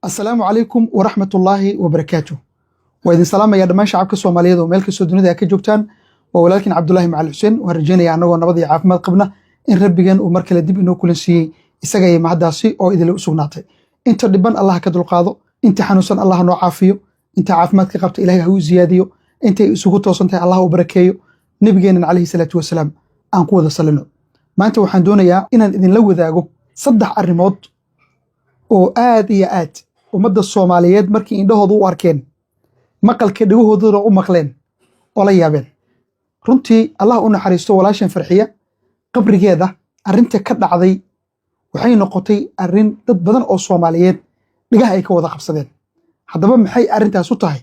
السلام عليكم ورحمة الله وبركاته. وإذن سلام يا دمان شعبك الصومالية وملك السودانية ذاك جوجتان ولكن عبد الله مع الحسين ورجينا يعني ونبضي عافماد قبنا إن ربيجان ومركل الدب إنه كل شيء يسجى مع داسي أو إذا لو سجناته أنت دبان الله كدر القاضو أنت حنوسن الله نوع عافيه أنت عافماد كقبت إلهي هو زياديو أنت سقوط وصنت الله وبركيه نبيجان عليه الصلاة والسلام أنقوذ صلنا ما أنت وحندونا يا إن إذن لو ذاقو صدح الريموت oo aad iyo aad ummadda Soomaaliyeed markii indhahoodu u arkeen maqalka dhagohooduna u maqleen oo la yaabeen runtii Allah u naxariisto walaashan farxiya qabrigeeda arinta ka dhacday waxay noqotay arin dad badan oo Soomaaliyeed dhigaha ay ka wada qabsadeen haddaba maxay arintaas u tahay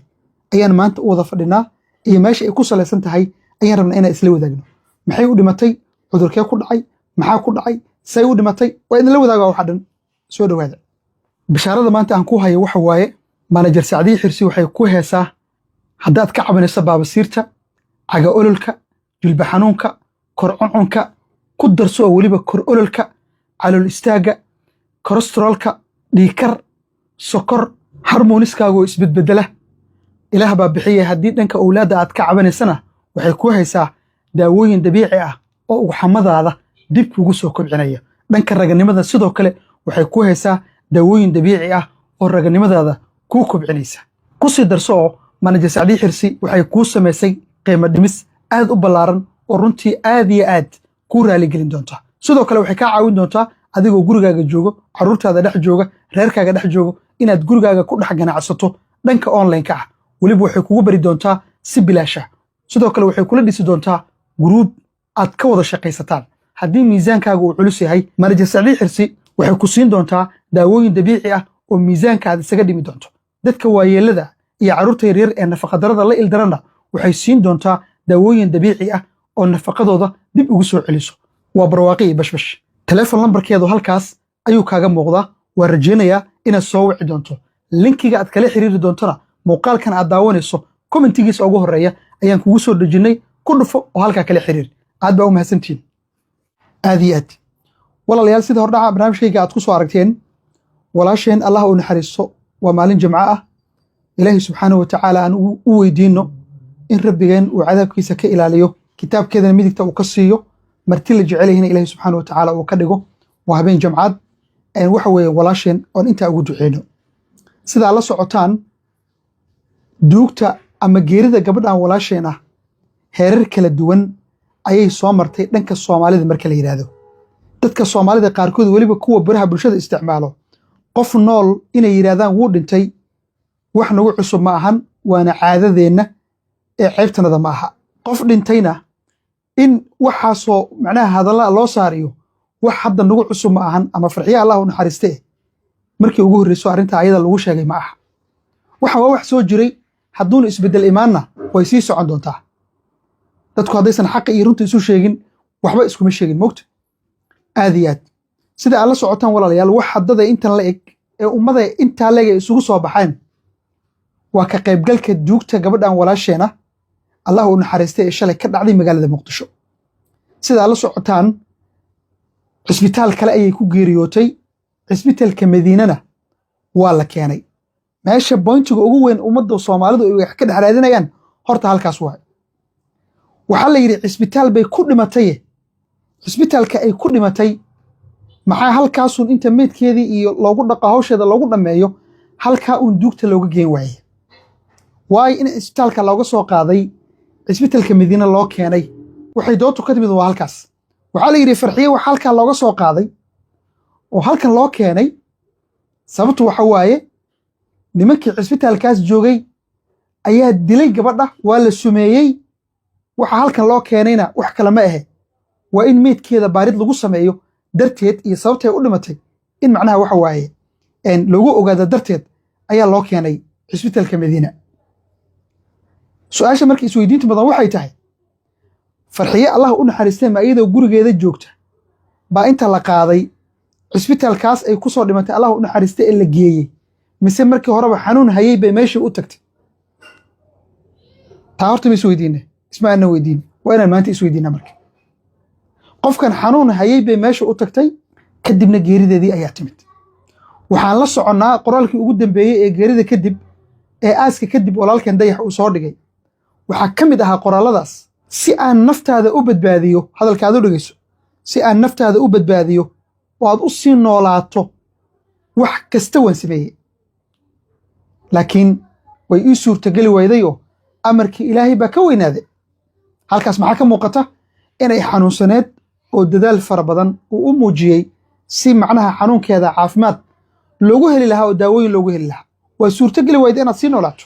ayaan maanta u wada fadhinaa iyo meesha ay ku saleysan tahay ayaan rabnaa inaan isla wadaagno maxay u dhimatay cudurkee ku dhacay maxaa ku dhacay say u dhimatay waa in la wadaagaa waxa dhan soo dhawaada bishaarada maanta aan ku hayo waxa waaye manager Saacidi Xirsi waxay ku heesaa haddaad ka cabanayso baabasiirta caga ololka jilba xanuunka kor cuncunka ku darso waliba kor ololka calool istaaga cholesterolka dhiikar sokor hormoniskaaga oo isbedbedela ilaah baa bixiya haddii dhanka awlaada aad ka cabanaysana waxay ku heesaa daawooyin dabiici ah oo ugu xamadaada dib kugu soo kobcinaya dhanka raganimada sidoo kale waxay ku heesaa daawooyin dabiici ah oo raganimadaada ku kobcinaysa ku sii darso oo manager Saacidi Xirsi waxay ku sameysay qiimo dhimis aad u ballaaran oo runtii aad iyo aad ku raali gelin doonta sidoo kale waxay ka caawin doontaa adigoo gurigaaga joogo caruurtaada dhex jooga reerkaaga dhex joogo inaad gurigaaga ku dhex ganacsato dhanka online-ka ah waliba waxay kugu bari doontaa si bilaash ah sidoo kale waxay kula dhisi doontaa group aad ka wada shaqaysataan haddii miisaankaaga uu culus yahay manager Saacidi Xirsi waxay ku siin doontaa daawooyin dabiici ah oo miisaankaada isaga dhimi doonto dadka waayeelada iyo caruurta yaryar ee nafaqadarada la ildarana waxay siin doontaa daawooyin dabiici ah oo nafaqadooda dib ugu soo celiso waa barwaaqi bashbash telefoon lambarkeedu halkaas ayuu kaaga muuqdaa waa rajeynayaa inaad soo wici doonto linkiga aad kala xiriiri doontona muuqaalkan aad daawanayso commentigiisa ugu horeeya ayaan kugu soo dejinay ku dhufo oo halkaa kala xiriir aad baa u mahadsantihiin aad iyo aad walaalayaal sida hordhaca barnaamijkayga aad ku soo aragteen walaasheen Allah u naxariisto waa maalin jimco ah ilaahi subxaanahu wa tacaala aan u weydiino in rabbigeen uu cadaabkiisa ka ilaaliyo kitaabkeedana midigta uu ka siiyo marti la jecel yahay ilaahi subxaanahu wa tacaala uu ka dhigo waa habeen jimcaad waxa weeye walaasheen oon intaa ugu duceyno sidaa la socotaan duugta ama geerida gabadhan walaasheen ah heerar kala duwan ayay soo martay dhanka Soomaalida marka la yiraahdo dadka Soomaalida qaarkood waliba kuwa baraha bulshada isticmaalo qof nool inay yiraahdaan wuu dhintay wax nagu cusub ma ahan waana caadadeena ee ceebtanada ma aha qof dhintayna in waxaasoo macnaha hadalla loo saariyo wax hadda nagu cusub ma ahan ama farxiya Allah u naxariistay markii ugu horreysay arinta ayada lagu sheegay ma aha waxa waa wax soo jiray hadduuna isbedel imaanna way sii socon doontaa dadku haddaysan xaq iyo runta isu sheegin waxba iskuma sheegin moogta aad iyo aad sida aad la socotaan walaalayaal wax haddada intan la eg ee ummada intaa leeg ay isugu soo baxeen waa ka qaybgalka duugta gabadhan walaasheena Allah u naxariistay ee shalay ka dhacday magaalada Muqdisho sida aad la socotaan cisbitaal kale ayay ku geeriyootay cisbitaalka Madiinana waa la keenay meesha bointiga ugu weyn ummadda Soomaalidu ay wax ka dhaxraadinayaan horta halkaas waxa la yiri cisbitaal bay ku dhimatay cisbitaalka ay ku dhimatay maxaa halkaasun inta meedkeedii iyo loogu dhaqa hawsheeda loogu dhameeyo halkaa uun duugta looga geen waayay waay in cisbitaalka looga soo qaaday cisbitaalka Madiina loo keenay waxay doonto ka timid waa halkaas waxa la yiri farxiye wax halkaa looga soo qaaday oo halkan loo keenay sababtu waxa waaye nimankii cisbitaalkaas joogay ayaa dilay gabadha waa la sumeeyay waxa halkan loo keenayna wax kale ma ahe waa in meedkeeda baarid lagu sameeyo darteed iyo sababtay u dhimatay in macnaha waxa waaye lagu ogaado darteed ayaa loo keenay cisbitaalka Madiina su'aasha markii isweydiinta badan waxay tahay farxiye Allah u naxariistay ma iyadoo gurigeeda joogta baa inta la qaaday cisbitaalkaas ay ku soo dhimatay Allah u naxariistay ee la geeyay mise markii horeba xanuun hayay bay meeshii u tagtay taa horta isweydiinay ismaana weydiin waa inaan maanta isweydiinaa marka qofkan xanuun hayay bay meesha u tagtay kadibna geerideedii ayaa timid waxaan la soconnaa qoraalkii ugu dambeeyey ee geerida kadib ee aaska kadib walaalkeen dayax uu soo dhigay waxaa ka mid ahaa qoraaladaas si aan naftaada u badbaadiyo hadalkaad u dhegayso si aan naftaada u badbaadiyo oo aad u sii noolaato wax kasta waan sameeyey laakiin way ii suurtageli waydayoo amarkii ilaahay baa ka weynaaday halkaas maxaa ka muuqata inay xanuunsaneed oo dadaal fara badan uu u muujiyey si macnaha xanuunkeeda caafimaad loogu heli lahaa oo daawooyin loogu heli lahaa waa suurtageli wayda inaad sii noolaato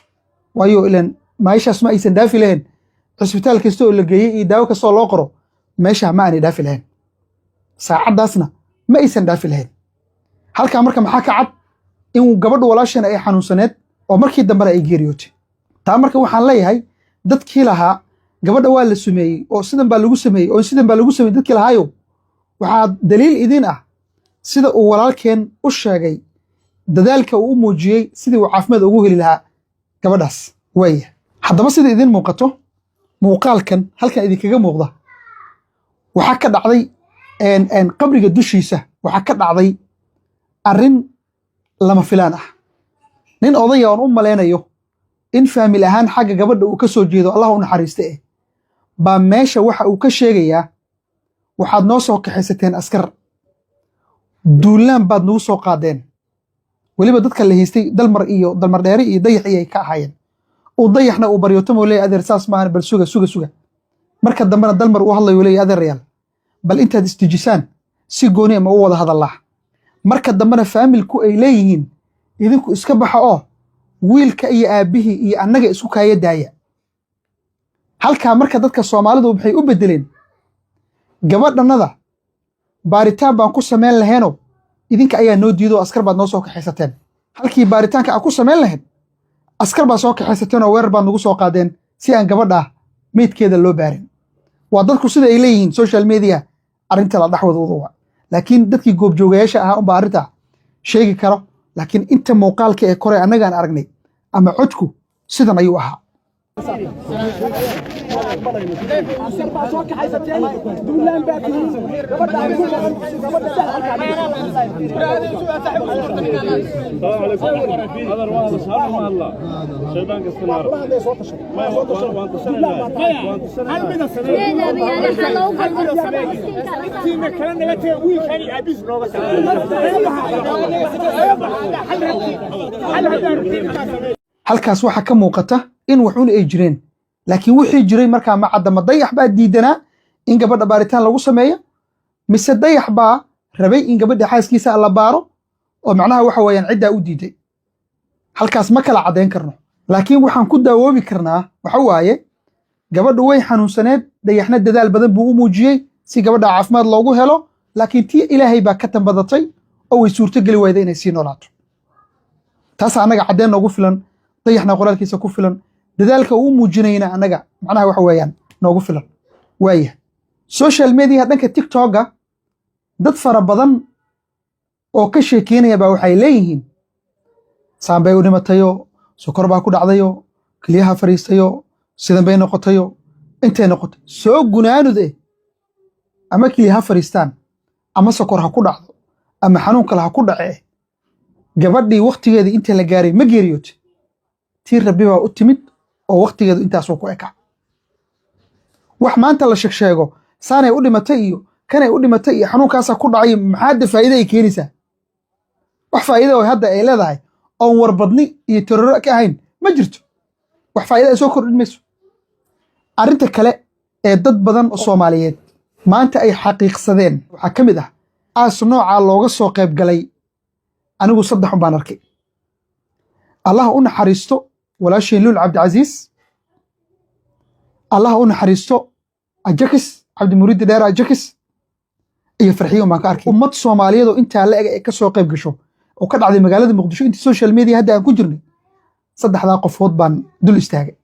waayo ilan maayashaas ma aysan dhaafi lahayn cisbitaal kasta oo la geeyey iyo daawo kasta oo loo qoro meesha ma aanay dhaafi lahayn saacaddaasna ma aysan dhaafi lahayn halkaa marka maxaa ka cad in gabadhu walaashana ay xanuunsaneed oo markii dambena ay geeriyootay taa marka waxaan leeyahay dadkii lahaa gabadha waa la sumeeyey oo sidan baa lagu sameeyey oo sidan baa lagu sameeyey dadkii lahaayo waxaa daliil idin ah sida uu walaalkeen u sheegay dadaalka uu u muujiyey sidii uu caafimaad ugu heli lahaa gabadhaas waaya haddaba sida idin muuqato muuqaalkan halkan idinkaga muuqda waxaa ka dhacday qabriga dushiisa waxaa ka dhacday arrin lama filaan ah nin odaya oon u malaynayo in faamil ahaan xagga gabadha uu ka soo jeedo allah u naxariista baa meesha waxa uu ka sheegayaa waxaad noo soo kaxaysateen askar duulaan baad nagu soo qaadeen weliba dadka la haystay dalmar iyo dalmar dheere iyo dayax iyay ka ahaayeen uu dayaxna uu baryootamoo leeyahy adeer saas maahan bal suga marka dambena dalmar uu hadlayo leeyahy adeerayaal bal intaad isdejisaan si gooni ama u wada hadallaa marka dambena faamilku ay leeyihiin idinku iska baxa oo wiilka iyo aabbihii iyo annaga isku kaaya daaya halkaa marka dadka soomaalidu waxay u beddeleen gabadhannada baaritaan baan ku samayn lahaynoo idinka ayaa noo diidoo askar baad noo soo kaxaysateen halkii baaritaanka aad ku samayn lahayd askar baad soo kaxaysateen oo weerar baad nagu soo qaadeen si aan gabadha meydkeeda loo baarin waa dadku sida ay leeyihiin social media arrinta la dhaxwadooda laakiin dadkii goobjoogayaasha ahaa unbaa arrinta sheegi karo laakiin inta muuqaalka ee kore annagaan aragnay ama codku sidan ayuu ahaa halkaas waxaa ka muuqata in waxuun ay jireen laakiin wixii jiray markaa ma cadama dayax baa diidanaa in gabadha baaritaan lagu sameeyo mise dayax baa rabay in gabadha xaaskiisa la baaro oo macnaha waxa weeyaan ciddaa u diiday halkaas ma kala caddayn karno laakiin waxaan ku daawoobi karnaa waxa waaye gabadhu way xanuunsaneed dayaxna dadaal badan buu u muujiyey si gabadha caafimaad loogu helo laakiin tii ilaahay baa ka tambadatay oo way suurtogeli wayda inay sii noolaato taas annaga caddeen noogu filan dayaxna qoraalkiisa ku filan dadaalka uu muujinayna annaga macnaha waxa weeyaan noogu filan waaya social media dhanka tiktoka dad fara badan oo ka sheekeynaya baa waxay leeyihiin saambay u dhimatayo sokor baa ku dhacdayo keliyaha fariistayo sidan bay noqotayo intay noqotay soo gunaanud ama keliyaha fariistaan ama sokor ha ku dhacdo ama xanuun kale ha ku dhace gabadhii waqtigeedii inta la gaaray ma geeriyootay tii rabbi baa u timid oo waqtigeedu intaasoo ku eka wax maanta la sheego saanay u dhimatay iyo kanay u dhimatay iyo xanuunkaasaa ku dhacay maxaadda faa'iida ay keenaysaa wax faa'iida oo hadda ay leedahay oon warbadni iyo tororo ka ahayn ma jirto wax faa'iida ay soo kordhin mayso arrinta kale ee dad badan oo Soomaaliyeed maanta ay xaqiiqsadeen waxaa ka mid ah aas noocaa looga soo qayb galay anigu 3 baan arkay allah u naxariisto walaasheen Luul Cabdicaziis allah u naxariisto ajakis cabdi muriid dheer ajakis iyo farxiyo baan ka arkay ummad Soomaaliyeed oo inta la eg ay ka soo qayb gasho oo ka dhacday magaalada Muqdisho inta social media hadda aan ku jirnay 3 qofood baan dul istaagay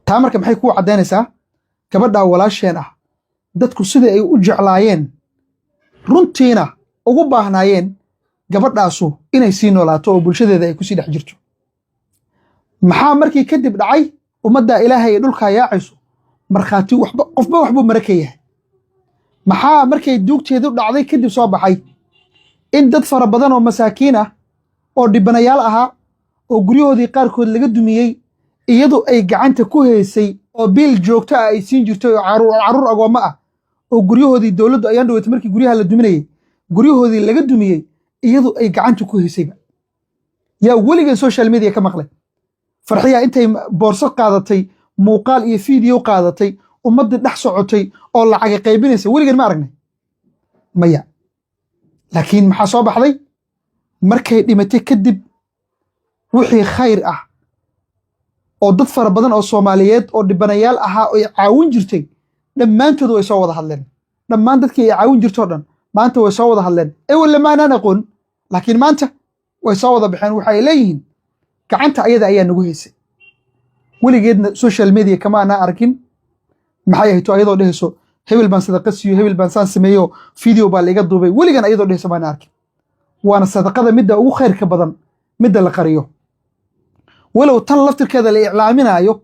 taa marka maxay ku cadeynaysaa gabadha walaasheen ah dadku sida ay u jeclaayeen runtiina ugu baahnaayeen gabadhaasu inay sii noolaato oo bulshadeeda ay ku sii dhex jirto maxaa markii kadib dhacay ummadda ilaahay ee dhulka yaacayso markhaati qofba waxbuu maraka yahay maxaa markay duugteedu dhacday kadib soo baxay in dad fara badan oo masaakiin ah oo dhibanayaal ahaa oo guryahoodii qaarkood laga dumiyey iyadu ay gacanta ku haysay oo biil joogto ah ay siin jirtay oo caruur agoommo ah oo guryahoodii dowladdu ayaan dhaweytay markii guryaha la duminayay guryahoodii laga dumiyey iyadu ay gacanta ku haysayba yaa weligan social media ka maqlay farxiya intay boorso qaadatay muuqaal iyo fiideo qaadatay ummadda dhex socotay oo lacag qaybinaysa weligan ma aragnay maya laakiin maxaa soo baxday markay dhimatay kadib wixii khayr ah oo dad fara badan oo Soomaaliyeed oo dhibanayaal ahaa oo caawin jirtay dhammaantood way soo wada hadleen dhammaan dadkii ay caawin jirtoo dhan maanta way soo wada hadleen wala ma aanan aqoon laakiin maanta way soo wada baxeen waxay leeyihiin gacanta ayada ayaa nagu haysay weligeedna social media kama ana arkin maxay ahayto ayadoo dhehayso hebel baan sadaqa siiyo hebel baan saan sameeyo video baa laga duubay weligan ayadoo dhehayso ma ana arkin waana sadaqada midda ugu khayrka badan midda la qariyo walow tan laftirkeeda la iclaaminayo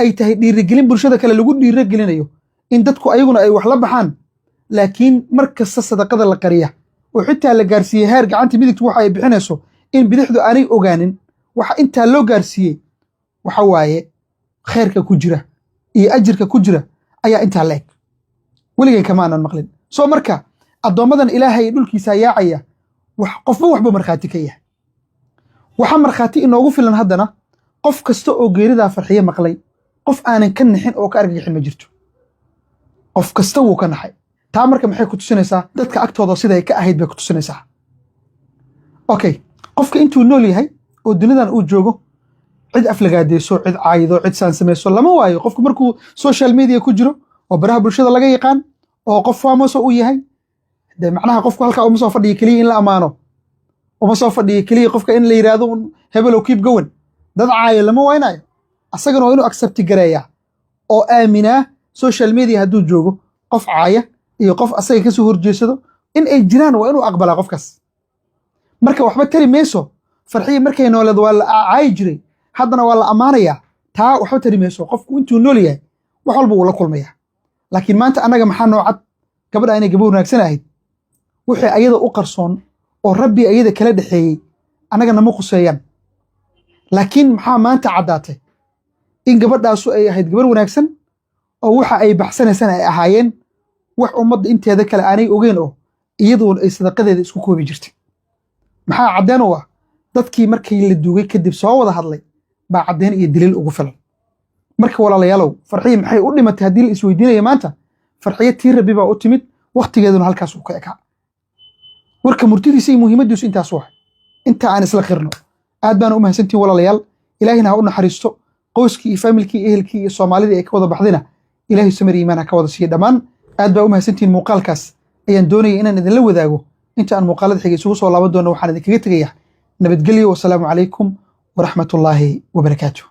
ay tahay dhiirigelin bulshada kale lagu dhiirigelinayo in dadku ayaguna ay wax la baxaan laakiin markasta sadaqada la qariya oo xitaa la gaarsiiyey heer gacanta midigtu waxa ay bixinayso in bidixdu aanay ogaanin waxa intaa loo gaarsiiyey waxa waaye khayrka ku jira iyo ajirka ku jira ayaa intaa la eg weligay kama aanan maqlin soo marka addoommadan ilaahay dhulkiisa yaacaya qofba waxba markhaati ka yahay waxa markhaati inoogu filan haddana qof kasta oo geeridaa farxiye maqlay qof aanan ka nixin oo ka argagixin ma jirto qof kasta wuu ka naxay taa marka maxay ku tusinaysaa dadka agtooda siday ka ahayd bay ku tusinaysaa okay qofka intuu nool yahay oo dunidan uu joogo cid aflagaadeyso cid caayido cid saan samayso lama waayo qofku markuu social media ku jiro oo baraha bulshada laga yaqaan oo qof faamoso uu yahay de macnaha qofku halkaa uma soo fadhiyo keliya in la amaano uma soo fadhiyo keliya qofka in la yiraahdo hebelow keep going dad caayo lama waynayo asagana waa inuu accept gareeyaa oo aaminaa social media hadduu joogo qof caaya iyo qof asaga ka soo horjeesado in ay jiraan waa inuu aqbalaa qofkaas marka waxba tari mayso farxiye markay nooleed waa la caayi jiray haddana waa la ammaanayaa taa waxba tari mayso qofku intuu nool yahay wax walba wuu la kulmayaa laakiin maanta annaga maxaa noocad gabadha inay gabadh wanaagsan ahayd wixii ayada u qarsoon oo rabbi ayada kala dhaxeeyey annaga nama quseeyaan laakiin maxaa maanta caddaatay in gabadhaasu ay ahayd gabadh wanaagsan oo waxa ay baxsanaysaan ay ahaayeen wax ummadda inteeda kale aanay ogeyn oo iyaduun ay sadaqadeeda isku koobi jirtay maxaa caddeen u ah dadkii markii la duugay kadib soo wada hadlay baa caddeen iyo daliil ugu filan marka walaalayaalow farxiye maxay u dhimatay haddii la isweydiinaya maanta farxiye tii rabbi baa u timid wakhtigeeduna halkaas uu ka ekaa warka murtidiisa iyo muhiimaddiisu intaas wahay inta aan isla qirno aad baan u mahadsantihin walaalayaal ilaahina ha u naxariisto qoyskii iyo faamilkii iyo ehelkii iyo soomaalidii ay ka wada baxdayna ilaahay samir iimaan ha ka wada siiyo dhammaan aad baa u mahadsantihin muuqaalkaas ayaan doonayay inaan idinla wadaago inta aan muuqaalada xiga isugu soo laaban doono waxaan idinkaga tegayaa nabadgelyo wasalaamu calaykum waraxmatullaahi wabarakaatuh